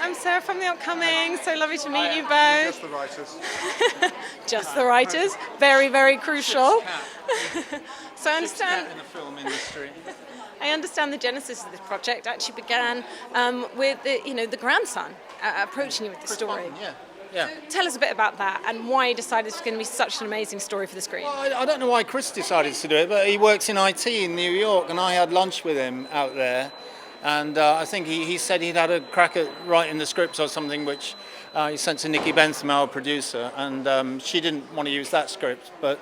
I'm Sarah from The Upcoming. So lovely to meet you both. Just the writers. Just the writers. Very, very crucial. So I understand. In the film industry. I understand the genesis of this project actually began with the grandson approaching you with the story. Yeah. Tell us a bit about that and why you decided it's going to be such an amazing story for the screen. Well, I don't know why Chris decided to do it, but he works in IT in New York, and I had lunch with him out there, and I think he said he'd had a crack at writing the scripts or something, which he sent to Nikki Bentham, our producer, and she didn't want to use that script, but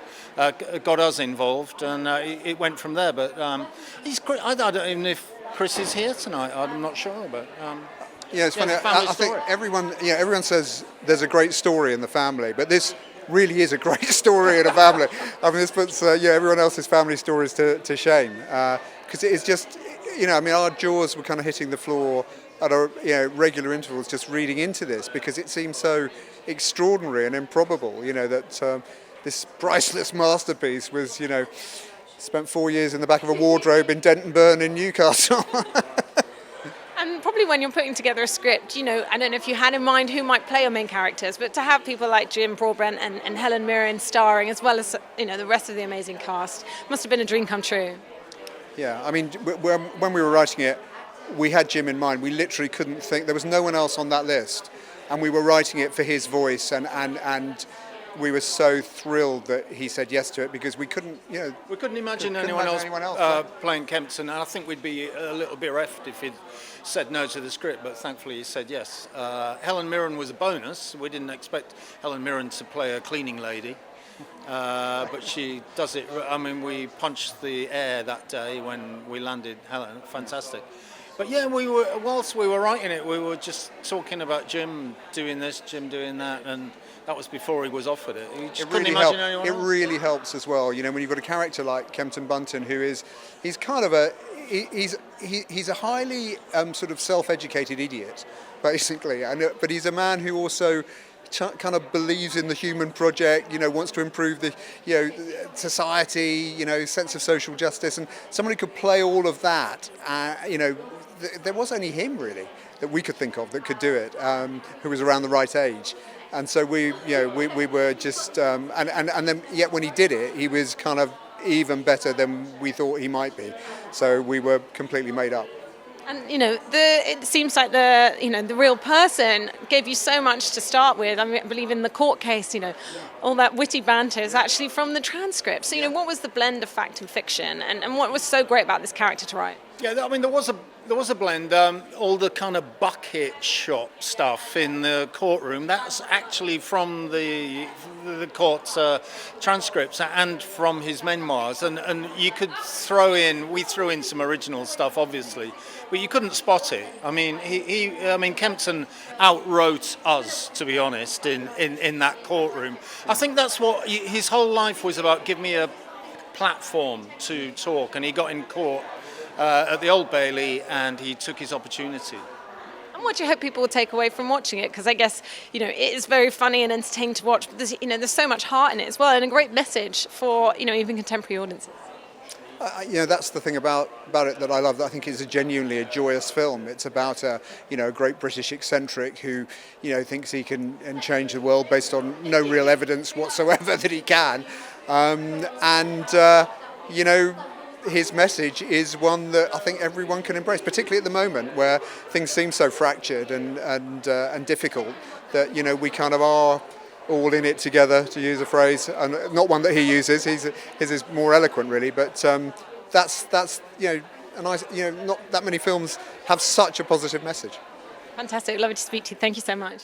got us involved, and it went from there. But I don't even know if Chris is here tonight. I'm not sure, but. Yeah, it's funny. It's a I family think story. everyone says there's a great story in the family, but this really is a great story in a family. I mean, this puts everyone else's family stories to shame, because it is just, our jaws were kind of hitting the floor at regular intervals just reading into this, because it seems so extraordinary and improbable, that this priceless masterpiece was, spent 4 years in the back of a wardrobe in Denton Burn in Newcastle. And probably when you're putting together a script, I don't know if you had in mind who might play your main characters, but to have people like Jim Broadbent and Helen Mirren starring, as well as the rest of the amazing cast, must have been a dream come true. Yeah, I mean, when we were writing it, we had Jim in mind. We literally couldn't think, there was no one else on that list, and we were writing it for his voice, and we were so thrilled that he said yes to it, because we couldn't imagine anyone else playing Kempton, and I think we'd be a little bit bereft if he'd said no to the script, but thankfully he said yes. Helen Mirren was a bonus. We didn't expect Helen Mirren to play a cleaning lady, but she does it. I mean, we punched the air that day when we landed Helen. Fantastic. But yeah, whilst we were writing it, we were just talking about Jim doing this, Jim doing that, and that was before he was offered it. You just couldn't imagine anyone else. It really helps as well, when you've got a character like Kempton Bunton, he's kind of he's a highly sort of self-educated idiot, basically, but he's a man who also kind of believes in the human project, wants to improve the society, sense of social justice, and somebody could play all of that. There was only him really that we could think of that could do it, who was around the right age. And so we were just, and then yet when he did it, he was kind of even better than we thought he might be. So we were completely made up. And it seems like the real person gave you so much to start with. I mean, I believe in the court case, all that witty banter is actually from the transcript. So what was the blend of fact and fiction, and what was so great about this character to write? Yeah, I mean, there was a blend. All the kind of bucket shop stuff in the courtroom, that's actually from the court transcripts and from his memoirs. And you could we threw in some original stuff, obviously, but you couldn't spot it. I mean, Kempton outwrote us, to be honest, in that courtroom. I think that's what his whole life was about. Give me a platform to talk, and he got in court at the Old Bailey, and he took his opportunity. And what do you hope people will take away from watching it? Because I guess it is very funny and entertaining to watch, but there's so much heart in it as well, and a great message for even contemporary audiences. That's the thing about it that I love. That I think is genuinely a joyous film. It's about a great British eccentric who thinks he can change the world based on no real evidence whatsoever that he can, his message is one that I think everyone can embrace, particularly at the moment where things seem so fractured and difficult, that we kind of are all in it together, to use a phrase, and not one that he uses. His is more eloquent, really. But that's a nice. Not that many films have such a positive message. Fantastic, lovely to speak to you. Thank you so much.